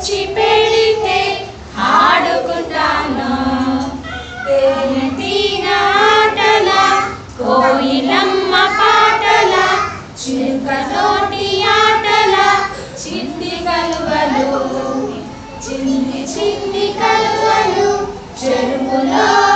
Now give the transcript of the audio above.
తెచ్చి పెడితే ఆడుకుంటాను. తేనెటీగ ఆటల, కోయిలమ్మ పాటల, చిలుకతోటి ఆటల, చిన్ని కలువలు, చిన్ని చిన్ని కలువలు చెరువులో